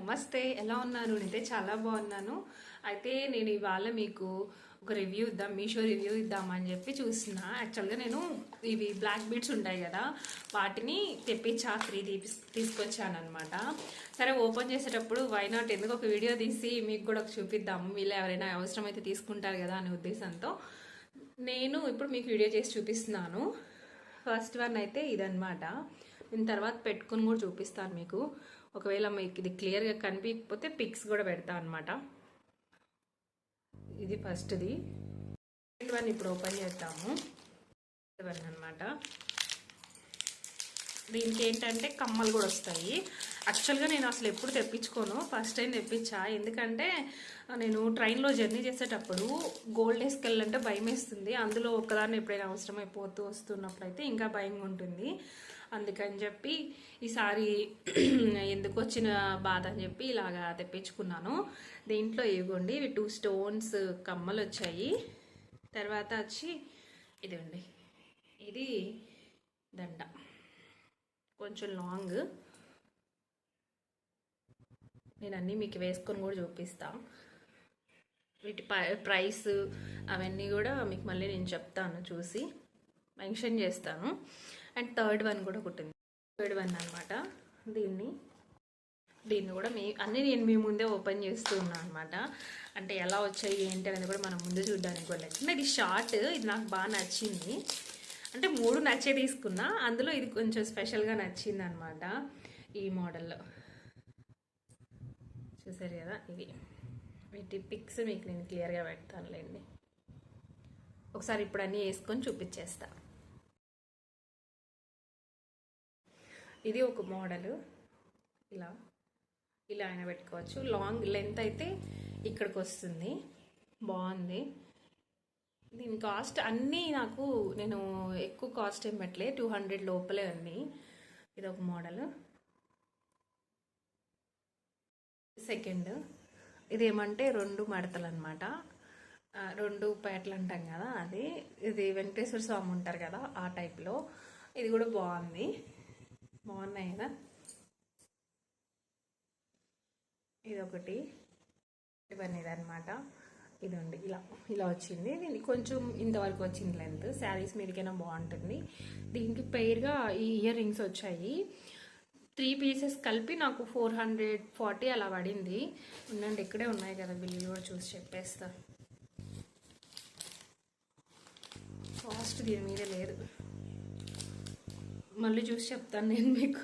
నమస్తే, ఎలా ఉన్నారు? నేనైతే చాలా బాగున్నాను. అయితే నేను ఇవాళ మీకు ఒక రివ్యూ ఇద్దాం, మీషో రివ్యూ ఇద్దామని చెప్పి చూస్తున్నా. యాక్చువల్గా నేను ఇవి బ్లాక్ బీడ్స్ ఉంటాయి కదా, వాటిని తెప్పించా, తీసుకొచ్చాను అనమాట. సరే, ఓపెన్ చేసేటప్పుడు వై నాట్ ఎందుకు ఒక వీడియో తీసి మీకు కూడా చూపిద్దాము, వీళ్ళు ఎవరైనా అవసరం అయితే తీసుకుంటారు కదా అనే ఉద్దేశంతో నేను ఇప్పుడు మీకు వీడియో చేసి చూపిస్తున్నాను. ఫస్ట్ వన్ అయితే ఇదనమాట. నేను తర్వాత పెట్టుకుని కూడా చూపిస్తాను మీకు. ఒకవేళ మీకు ఇది క్లియర్గా కనిపించకపోతే పిక్స్ కూడా పెడతా అనమాట. ఇది ఫస్ట్ది. సెకండ్ వన్ ఇప్పుడు ఓపెన్ చేద్దాము. వన్ అనమాట. దీనికి ఏంటంటే కమ్మలు కూడా వస్తాయి. యాక్చువల్గా నేను అసలు ఎప్పుడు తెప్పించుకోను, ఫస్ట్ టైం తెప్పించా. ఎందుకంటే నేను ట్రైన్లో జర్నీ చేసేటప్పుడు గోల్డ్ వేసుకెళ్ళాలంటే భయం వేస్తుంది. అందులో ఒక్కదాన్ని ఎప్పుడైనా అవసరమైపోతూ వస్తున్నప్పుడు అయితే ఇంకా భయంగా ఉంటుంది. అందుకని చెప్పి ఈసారి ఎందుకు వచ్చిన బాధ అని చెప్పి ఇలాగా తెప్పించుకున్నాను. దీంట్లో ఇవ్వండి, ఇవి 2 స్టోన్స్ కమ్మలు వచ్చాయి. తర్వాత వచ్చి ఇదిగోండి, ఇది దండ, కొంచెం లాంగ్. నేను అన్నీ మీకు వేసుకొని కూడా చూపిస్తాను. వీటి ప్రైస్ అవన్నీ కూడా మీకు మళ్ళీ నేను చెప్తాను, చూసి మెన్షన్ చేస్తాను. అండ్ థర్డ్ వన్ కూడా ఒకటి ఉంది, థర్డ్ వన్ అనమాట. దీన్ని కూడా నేను మీ ముందే ఓపెన్ చేస్తూ ఉన్నాను అనమాట. అంటే ఎలా వచ్చాయి ఏంటి అనేది కూడా మనం ముందు చూడడానికి కూడా లేకుండా. ఇది షార్ట్, ఇది నాకు బాగా నచ్చింది. అంటే 3 నచ్చే తీసుకున్నా, అందులో ఇది కొంచెం స్పెషల్గా నచ్చింది అనమాట. ఈ మోడల్లో చూసారు కదా, ఇది వీటి పిక్స్ మీకు నేను క్లియర్గా పెడతానులేండి. ఒకసారి ఇప్పుడు అన్నీ వేసుకొని చూపించేస్తా. ఇది ఒక మోడలు, ఇలా అయినా పెట్టుకోవచ్చు. లాంగ్ లెంత్ అయితే ఇక్కడికి వస్తుంది, బాగుంది. దీని కాస్ట్ అన్నీ నేను ఎక్కువ కాస్ట్ ఏం పెట్టలే, 200 లోపలే అన్నీ. ఇది ఒక మోడల్. సెకండ్, ఇదేమంటే 2 మడతలు అనమాట, 2 పేటలు అంటాం కదా అది. ఇది వెంకటేశ్వర స్వామి ఉంటారు కదా ఆ టైప్లో. ఇది కూడా బాగున్నాయి కదా. ఇదొకటి, ఇవన్నీ ఇదనమాట. ఇదండి, ఇలా వచ్చింది. దీనికి కొంచెం ఇంతవరకు వచ్చింది లెంత్. శారీస్ మీదకైనా బాగుంటుంది. దీనికి పెయిర్గా ఈ ఇయర్ రింగ్స్ వచ్చాయి. 3 పీసెస్ కలిపి నాకు 440 అలా పడింది. ఉండండి, ఇక్కడే ఉన్నాయి కదా బిల్లు కూడా చూసి చెప్పేస్తా. కాస్ట్ దీని మీద లేదు, మళ్ళీ చూసి చెప్తాను నేను మీకు.